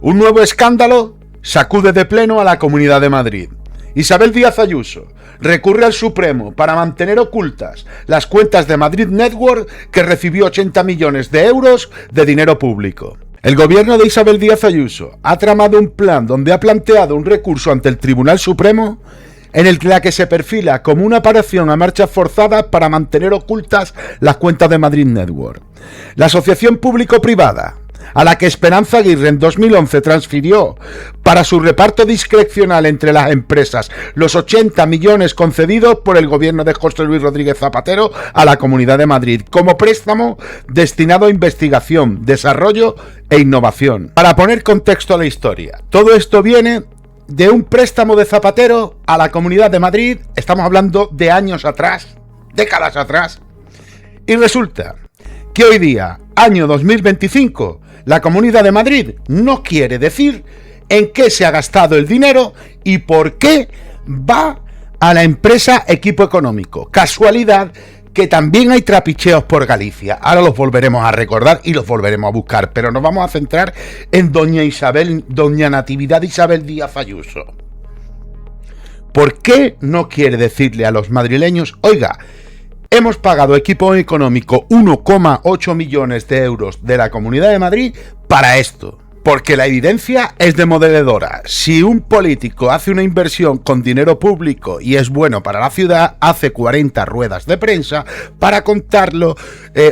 Un nuevo escándalo sacude de pleno a la Comunidad de Madrid. Isabel Díaz Ayuso recurre al Supremo para mantener ocultas las cuentas de Madrid Network, que recibió 80 millones de euros de dinero público. El gobierno de Isabel Díaz Ayuso ha tramado un plan donde ha planteado un recurso ante el Tribunal Supremo en el que se perfila como una operación a marchas forzadas para mantener ocultas las cuentas de Madrid Network. La asociación público-privada, a la que Esperanza Aguirre en 2011 transfirió para su reparto discrecional entre las empresas los 80 millones concedidos por el gobierno de José Luis Rodríguez Zapatero a la Comunidad de Madrid como préstamo destinado a investigación, desarrollo e innovación. Para poner contexto a la historia, todo esto viene de un préstamo de Zapatero a la Comunidad de Madrid, estamos hablando de años atrás, décadas atrás, y resulta que hoy día, año 2025, la Comunidad de Madrid no quiere decir en qué se ha gastado el dinero y por qué va a la empresa Equipo Económico. Casualidad que también hay trapicheos por Galicia. Ahora los volveremos a recordar y los volveremos a buscar, pero nos vamos a centrar en doña Natividad Isabel Díaz Ayuso. ¿Por qué no quiere decirle a los madrileños, oiga, hemos pagado Equipo Económico 1,8 millones de euros de la Comunidad de Madrid para esto? Porque la evidencia es demoledora. Si un político hace una inversión con dinero público y es bueno para la ciudad, hace 40 ruedas de prensa para contarlo,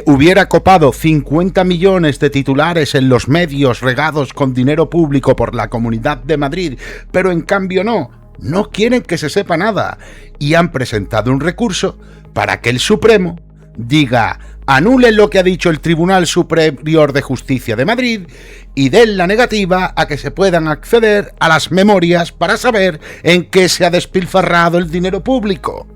hubiera copado 50 millones de titulares en los medios regados con dinero público por la Comunidad de Madrid, pero en cambio no quieren que se sepa nada y han presentado un recurso para que el Supremo diga, anulen lo que ha dicho el Tribunal Superior de Justicia de Madrid y den la negativa a que se puedan acceder a las memorias para saber en qué se ha despilfarrado el dinero público.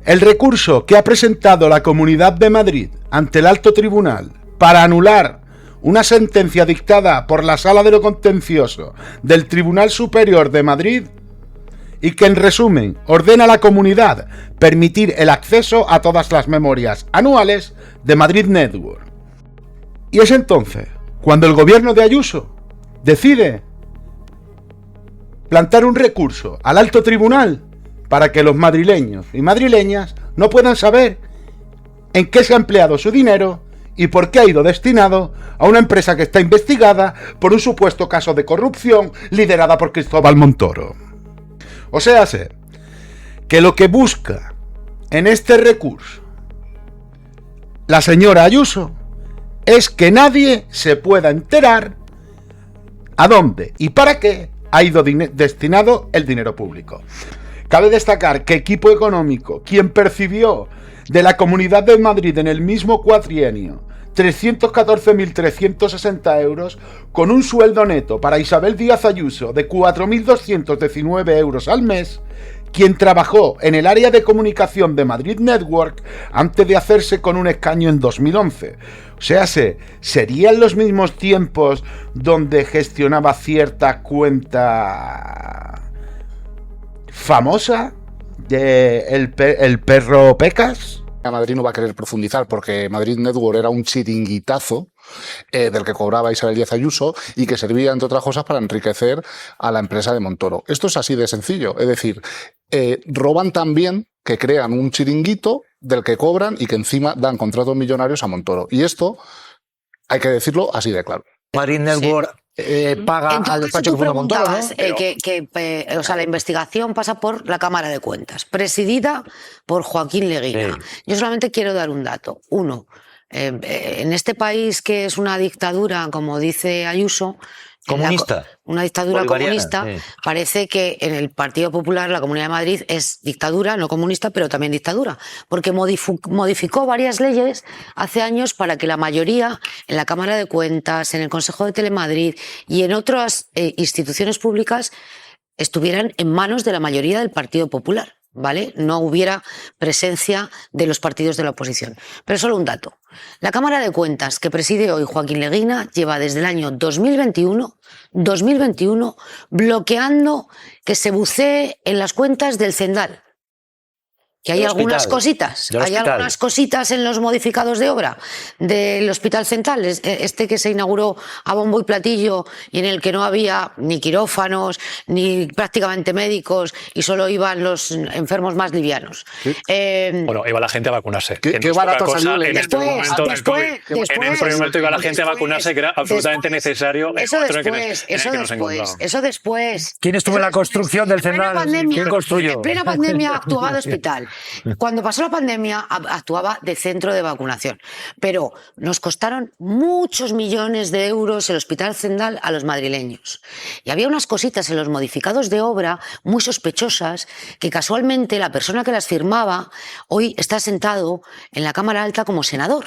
El recurso que ha presentado la Comunidad de Madrid ante el Alto Tribunal para anular una sentencia dictada por la Sala de lo Contencioso del Tribunal Superior de Madrid, y que en resumen ordena a la comunidad permitir el acceso a todas las memorias anuales de Madrid Network. Y es entonces cuando el gobierno de Ayuso decide plantar un recurso al alto tribunal para que los madrileños y madrileñas no puedan saber en qué se ha empleado su dinero y por qué ha ido destinado a una empresa que está investigada por un supuesto caso de corrupción liderada por Cristóbal Montoro. O sea, que lo que busca en este recurso la señora Ayuso es que nadie se pueda enterar a dónde y para qué ha ido destinado el dinero público. Cabe destacar que Equipo Económico, quien percibió de la Comunidad de Madrid en el mismo cuatrienio 314.360 euros, con un sueldo neto para Isabel Díaz Ayuso de 4.219 euros al mes, quien trabajó en el área de comunicación de Madrid Network antes de hacerse con un escaño en 2011. O sea, serían los mismos tiempos donde gestionaba cierta cuenta famosa de el perro Pecas. A Madrid no va a querer profundizar porque Madrid Network era un chiringuitazo del que cobraba Isabel Díaz Ayuso y que servía, entre otras cosas, para enriquecer a la empresa de Montoro. Esto es así de sencillo, es decir, roban también que crean un chiringuito del que cobran y que encima dan contratos millonarios a Montoro. Y esto hay que decirlo así de claro. Madrid Network paga al despacho que fue Montoro, ¿no? O sea, la investigación pasa por la Cámara de Cuentas, presidida por Joaquín Leguina. Sí. Yo solamente quiero dar un dato. Uno, en este país que es una dictadura, como dice Ayuso, comunista, una dictadura comunista, sí. Parece que en el Partido Popular la Comunidad de Madrid es dictadura, no comunista, pero también dictadura, porque modificó varias leyes hace años para que la mayoría en la Cámara de Cuentas, en el Consejo de Telemadrid y en otras instituciones públicas estuvieran en manos de la mayoría del Partido Popular, ¿vale? No hubiera presencia de los partidos de la oposición. Pero solo un dato. La Cámara de Cuentas que preside hoy Joaquín Leguina lleva desde el año 2021 bloqueando que se bucee en las cuentas del Cendal. Que hay algunas cositas, en los modificados de obra del Hospital Central, este que se inauguró a bombo y platillo y en el que no había ni quirófanos ni prácticamente médicos y solo iban los enfermos más livianos. ¿Sí? Bueno, iba la gente a vacunarse. ¿Qué barato salió? En el primer momento iba la gente a vacunarse, que era absolutamente necesario. Eso después. ¿Quién estuvo en la construcción del Central? ¿Quién construyó? En plena pandemia actuaba de hospital. Cuando pasó la pandemia actuaba de centro de vacunación, pero nos costaron muchos millones de euros el Hospital Central a los madrileños. Y había unas cositas en los modificados de obra muy sospechosas que casualmente la persona que las firmaba hoy está sentado en la Cámara Alta como senador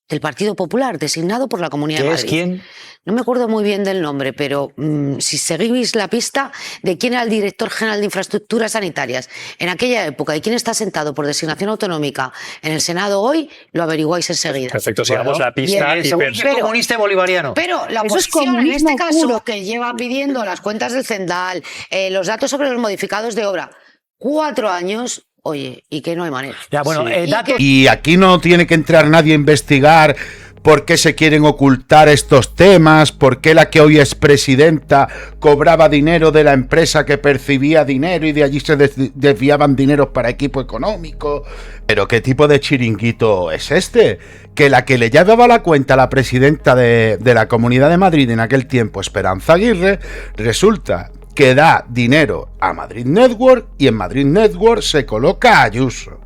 del Partido Popular, designado por la Comunidad de Madrid. ¿Es quién? No me acuerdo muy bien del nombre, pero si seguís la pista de quién era el director general de Infraestructuras Sanitarias en aquella época y quién está sentado por designación autonómica en el Senado hoy, lo averiguáis enseguida. Perfecto, sigamos la pista. Es comunista y bolivariano. Pero la oposición, en este caso, que lleva pidiendo las cuentas del Cendal, los datos sobre los modificados de obra, 4 años... Oye, y que no hay manera. Ya, bueno, datos... Y aquí no tiene que entrar nadie a investigar por qué se quieren ocultar estos temas, por qué la que hoy es presidenta cobraba dinero de la empresa que percibía dinero y de allí se desviaban dineros para equipo económico. Pero ¿qué tipo de chiringuito es este? Que la que le llevaba la cuenta a la presidenta de la Comunidad de Madrid en aquel tiempo, Esperanza Aguirre, resulta que da dinero a Madrid Network y en Madrid Network se coloca a Ayuso,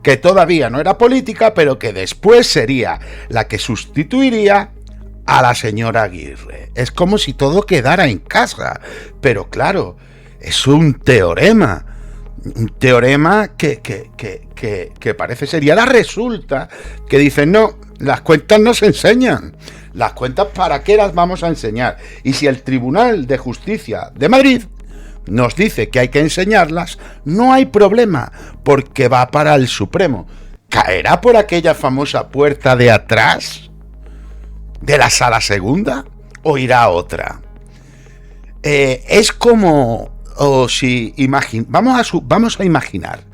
que todavía no era política, pero que después sería la que sustituiría a la señora Aguirre. Es como si todo quedara en casa, pero claro, es un teorema que parece ser. Y ahora resulta que dicen, no, las cuentas no se enseñan. Las cuentas, ¿para qué las vamos a enseñar? Y si el Tribunal de Justicia de Madrid nos dice que hay que enseñarlas, no hay problema, porque va para el Supremo. ¿Caerá por aquella famosa puerta de atrás de la Sala Segunda o irá a otra? Es como, si vamos a imaginar.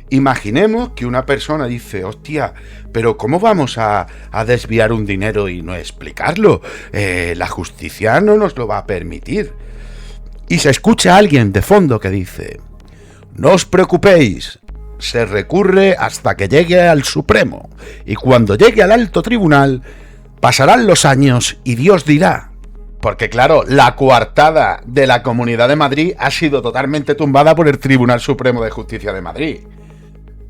Imaginemos que una persona dice, hostia, pero ¿cómo vamos a desviar un dinero y no explicarlo? La justicia no nos lo va a permitir. Y se escucha a alguien de fondo que dice, no os preocupéis, se recurre hasta que llegue al Supremo. Y cuando llegue al alto tribunal, pasarán los años y Dios dirá. Porque claro, la coartada de la Comunidad de Madrid ha sido totalmente tumbada por el Tribunal Supremo de Justicia de Madrid.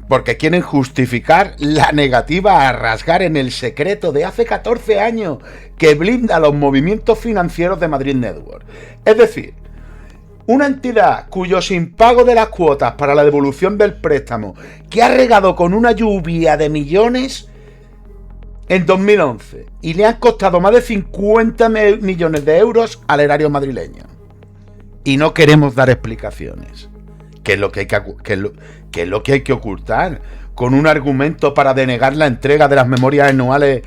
Porque quieren justificar la negativa a rasgar en el secreto de hace 14 años que blinda los movimientos financieros de Madrid Network. Es decir, una entidad cuyos impagos de las cuotas para la devolución del préstamo, que ha regado con una lluvia de millones en 2011 y le han costado más de 50 millones de euros al erario madrileño. Y no queremos dar explicaciones. ¿Qué es lo que hay que ocultar? Con un argumento para denegar la entrega de las memorias anuales.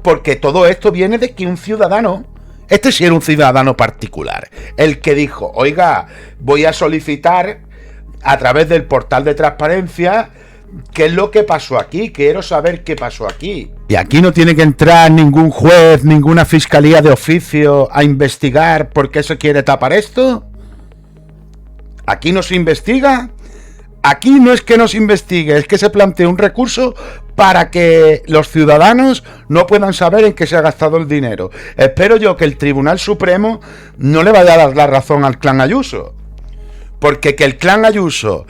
Porque todo esto viene de que un ciudadano, este sí era un ciudadano particular, el que dijo, oiga, voy a solicitar a través del portal de transparencia qué es lo que pasó aquí, quiero saber qué pasó aquí. Y aquí no tiene que entrar ningún juez, ninguna fiscalía de oficio a investigar por qué se quiere tapar esto. Aquí no se investiga. Aquí no es que no se investigue, es que se plantea un recurso para que los ciudadanos no puedan saber en qué se ha gastado el dinero. Espero yo que el Tribunal Supremo no le vaya a dar la razón al clan Ayuso. Porque que el clan Ayuso,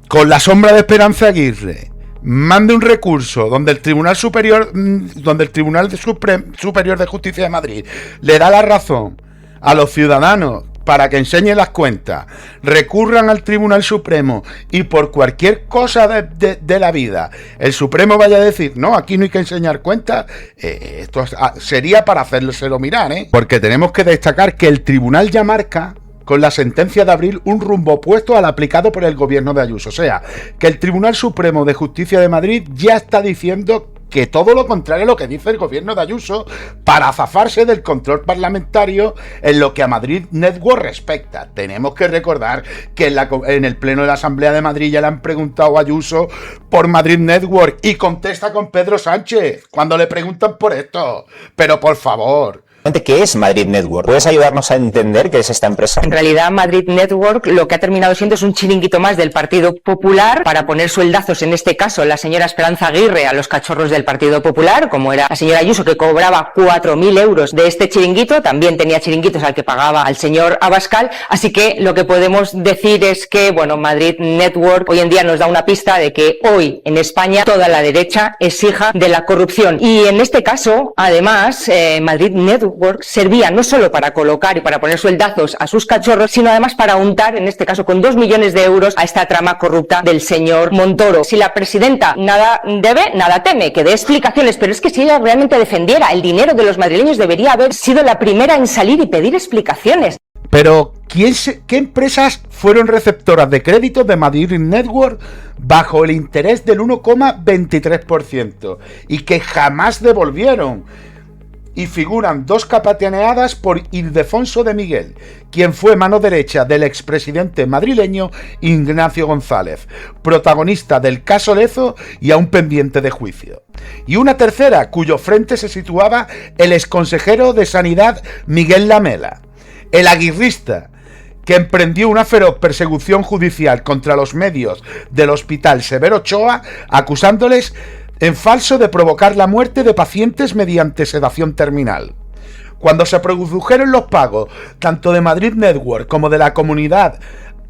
con la sombra de Esperanza Aguirre, mande un recurso donde el Tribunal Superior de Justicia de Madrid le da la razón a los ciudadanos para que enseñen las cuentas, recurran al Tribunal Supremo y por cualquier cosa de la vida el Supremo vaya a decir, no, aquí no hay que enseñar cuentas, esto sería para hacérselo mirar, porque tenemos que destacar que el Tribunal ya marca, con la sentencia de abril un rumbo opuesto al aplicado por el gobierno de Ayuso. O sea, que el Tribunal Supremo de Justicia de Madrid ya está diciendo que todo lo contrario a lo que dice el gobierno de Ayuso para zafarse del control parlamentario en lo que a Madrid Network respecta. Tenemos que recordar que en el Pleno de la Asamblea de Madrid ya le han preguntado a Ayuso por Madrid Network y contesta con Pedro Sánchez cuando le preguntan por esto. Pero por favor... ¿Qué es Madrid Network? ¿Puedes ayudarnos a entender qué es esta empresa? En realidad, Madrid Network lo que ha terminado siendo es un chiringuito más del Partido Popular para poner sueldazos, en este caso, la señora Esperanza Aguirre a los cachorros del Partido Popular, como era la señora Ayuso, que cobraba 4.000 euros de este chiringuito. También tenía chiringuitos al que pagaba al señor Abascal. Así que lo que podemos decir es que, bueno, Madrid Network hoy en día nos da una pista de que hoy en España toda la derecha es hija de la corrupción. Y en este caso, además, Madrid Network servía no solo para colocar y para poner sueldazos a sus cachorros, sino además para untar, en este caso con 2 millones de euros, a esta trama corrupta del señor Montoro. Si la presidenta nada debe, nada teme, que dé explicaciones, pero es que si ella realmente defendiera el dinero de los madrileños, debería haber sido la primera en salir y pedir explicaciones. Pero, ¿qué empresas fueron receptoras de créditos de Madrid Network bajo el interés del 1,23% y que jamás devolvieron? Y figuran 2 capitaneadas por Ildefonso de Miguel, quien fue mano derecha del expresidente madrileño Ignacio González, protagonista del caso Lezo y aún pendiente de juicio. Y una tercera, cuyo frente se situaba el exconsejero de Sanidad Miguel Lamela, el aguirrista, que emprendió una feroz persecución judicial contra los medios del Hospital Severo Ochoa, acusándoles en falso de provocar la muerte de pacientes mediante sedación terminal. Cuando se produjeron los pagos tanto de Madrid Network como de la comunidad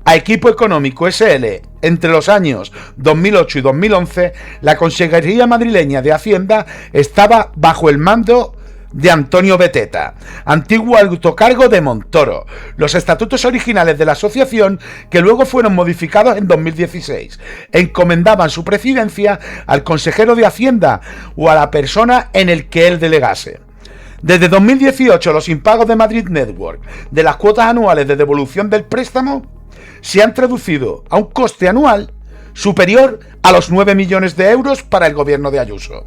a Equipo Económico SL entre los años 2008 y 2011, la Consejería madrileña de Hacienda estaba bajo el mando de Antonio Beteta, antiguo autocargo de Montoro. Los estatutos originales de la asociación, que luego fueron modificados en 2016, encomendaban su presidencia al consejero de Hacienda o a la persona en el que él delegase. Desde 2018, los impagos de Madrid Network de las cuotas anuales de devolución del préstamo se han traducido a un coste anual superior a los 9 millones de euros para el gobierno de Ayuso,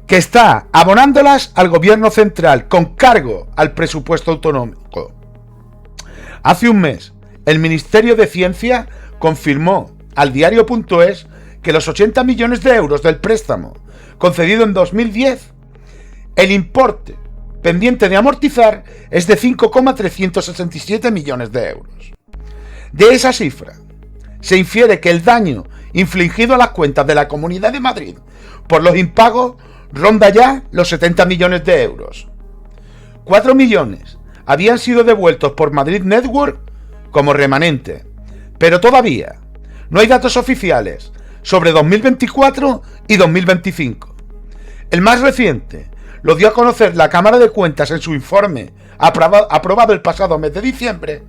que está abonándolas al gobierno central con cargo al presupuesto autonómico. Hace un mes, el Ministerio de Ciencia confirmó al diario.es que los 80 millones de euros del préstamo concedido en 2010, el importe pendiente de amortizar es de 5,367 millones de euros. De esa cifra, se infiere que el daño infligido a las cuentas de la Comunidad de Madrid por los impagos ronda ya los 70 millones de euros. 4 millones habían sido devueltos por Madrid Network como remanente, pero todavía no hay datos oficiales sobre 2024 y 2025. El más reciente lo dio a conocer la Cámara de Cuentas en su informe aprobado el pasado mes de diciembre,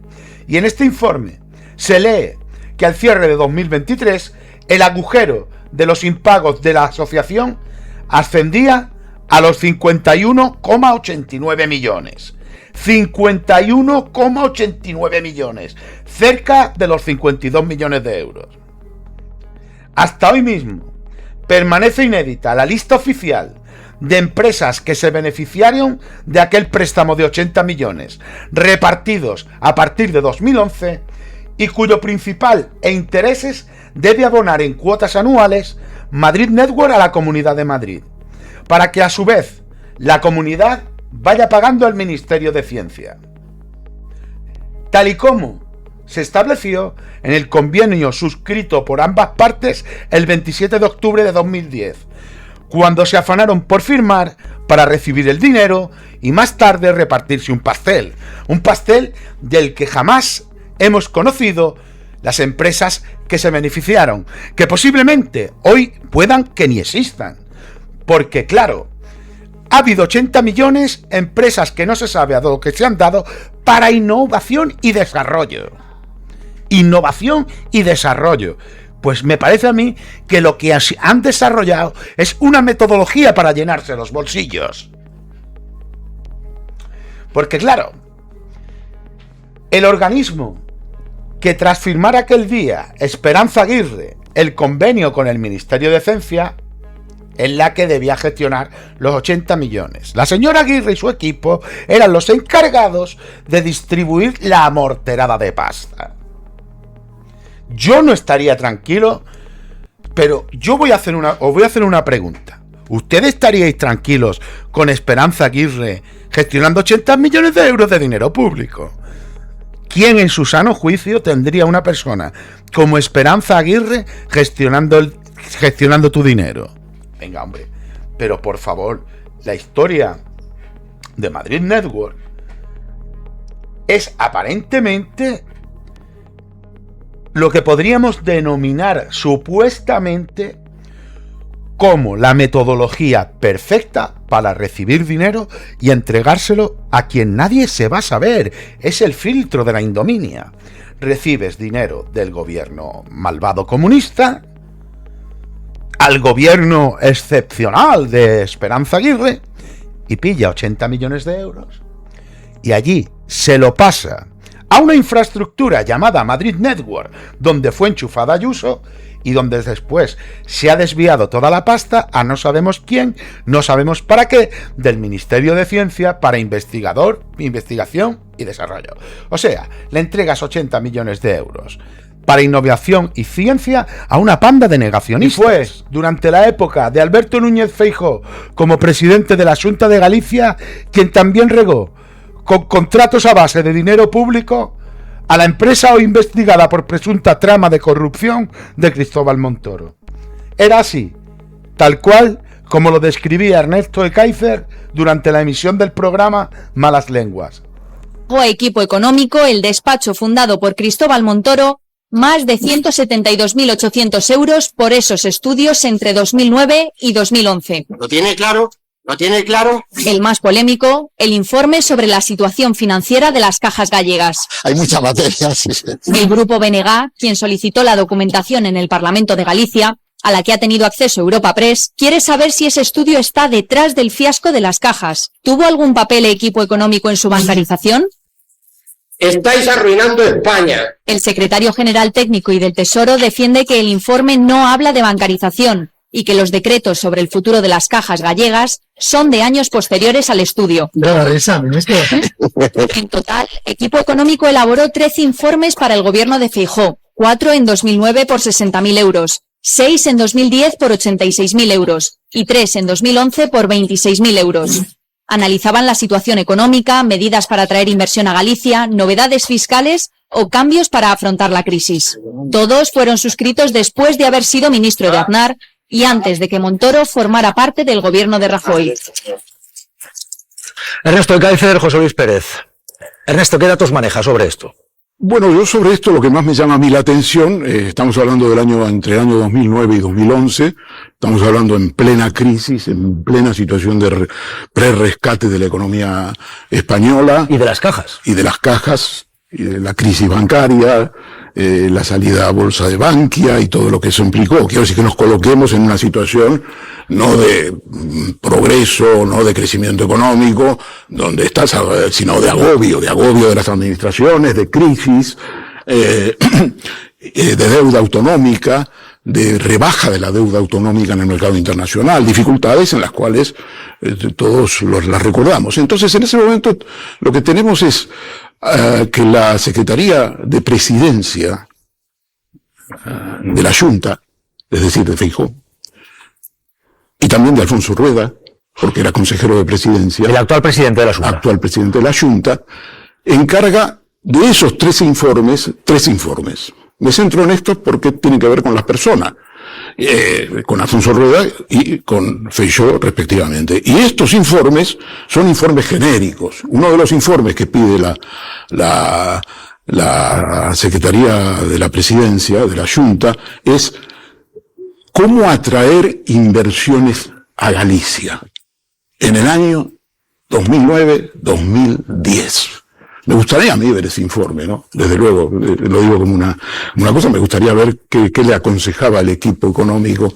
y en este informe se lee que al cierre de 2023 el agujero de los impagos de la asociación ascendía a los 51,89 millones. 51,89 millones, cerca de los 52 millones de euros. Hasta hoy mismo permanece inédita la lista oficial de empresas que se beneficiaron de aquel préstamo de 80 millones, repartidos a partir de 2011, y cuyo principal e intereses debe abonar en cuotas anuales Madrid Network a la Comunidad de Madrid, para que a su vez la comunidad vaya pagando al Ministerio de Ciencia, tal y como se estableció en el convenio suscrito por ambas partes el 27 de octubre de 2010, cuando se afanaron por firmar para recibir el dinero y más tarde repartirse un pastel del que jamás hemos conocido las empresas que se beneficiaron, que posiblemente hoy puedan que ni existan, porque claro, ha habido 80 millones, empresas que no se sabe a lo que se han dado para innovación y desarrollo. Innovación y desarrollo. Pues me parece a mí que lo que han desarrollado es una metodología para llenarse los bolsillos. Porque claro, El organismo que tras firmar aquel día Esperanza Aguirre el convenio con el Ministerio de Ciencia, es la que debía gestionar los 80 millones. La señora Aguirre y su equipo eran los encargados de distribuir la amorterada de pasta. Yo no estaría tranquilo, pero os voy a hacer una pregunta. ¿Ustedes estaríais tranquilos con Esperanza Aguirre gestionando 80 millones de euros de dinero público? ¿Quién en su sano juicio tendría una persona como Esperanza Aguirre gestionando tu dinero? Venga, hombre, pero por favor, la historia de Madrid Network es aparentemente lo que podríamos denominar supuestamente como la metodología perfecta para recibir dinero y entregárselo a quien nadie se va a saber. Es el filtro de la ignominia. Recibes dinero del gobierno malvado comunista, al gobierno excepcional de Esperanza Aguirre, y pilla 80 millones de euros y allí se lo pasa a una infraestructura llamada Madrid Network, donde fue enchufada Ayuso y donde después se ha desviado toda la pasta a no sabemos quién, no sabemos para qué, del Ministerio de Ciencia para investigación y desarrollo. O sea, le entregas 80 millones de euros para innovación y ciencia a una panda de negacionistas. Y pues, durante la época de Alberto Núñez Feijóo como presidente de la Xunta de Galicia, quien también regó con contratos a base de dinero público a la empresa hoy investigada por presunta trama de corrupción de Cristóbal Montoro. Era así, tal cual como lo describía Ernesto Ekaizer durante la emisión del programa Malas Lenguas. Equipo Económico, el despacho fundado por Cristóbal Montoro, más de 172.800 euros por esos estudios entre 2009 y 2011. ¿Lo tiene claro? ¿Lo tiene claro? El más polémico, el informe sobre la situación financiera de las cajas gallegas. Hay mucha materia, sí. El grupo BNG, quien solicitó la documentación en el Parlamento de Galicia, a la que ha tenido acceso Europa Press, quiere saber si ese estudio está detrás del fiasco de las cajas. ¿Tuvo algún papel Equipo Económico en su bancarización? Estáis arruinando España. El secretario general técnico y del Tesoro defiende que el informe no habla de bancarización y que los decretos sobre el futuro de las cajas gallegas son de años posteriores al estudio. En total, Equipo Económico elaboró 13 informes para el gobierno de Feijóo, 4 en 2009 por 60.000 euros, 6 en 2010 por 86.000 euros y 3 en 2011 por 26.000 euros. Analizaban la situación económica, medidas para atraer inversión a Galicia, novedades fiscales o cambios para afrontar la crisis. Todos fueron suscritos después de haber sido ministro de Aznar y antes de que Montoro formara parte del gobierno de Rajoy. Ernesto Ekaizer, José Luis Pérez. Ernesto, ¿qué datos maneja sobre esto? Bueno, yo sobre esto lo que más me llama a mí la atención, estamos hablando del año, entre el año 2009 y 2011, estamos hablando en plena crisis, en plena situación de pre-rescate de la economía española. Y de las cajas. Y de las cajas, y de la crisis bancaria, la salida a bolsa de Bankia y todo lo que eso implicó. Quiero decir que nos coloquemos en una situación no de progreso, no de crecimiento económico, donde está, sino de agobio de las administraciones, de crisis, de deuda autonómica, de rebaja de la deuda autonómica en el mercado internacional, dificultades en las cuales todos las recordamos. Entonces, en ese momento, lo que tenemos es que la Secretaría de Presidencia de la Xunta, es decir, de Feijóo, y también de Alfonso Rueda, porque era consejero de Presidencia. El actual presidente de la Xunta. Actual presidente de la Xunta, encarga de esos tres informes. Me centro en esto porque tienen que ver con las personas, con Alfonso Rueda y con Feijóo respectivamente. Y estos informes son informes genéricos. Uno de los informes que pide la Secretaría de la Presidencia de la Xunta es cómo atraer inversiones a Galicia en el año 2009-2010. Me gustaría a mí ver ese informe, ¿no? Desde luego, lo digo como una cosa, me gustaría ver qué le aconsejaba el equipo económico.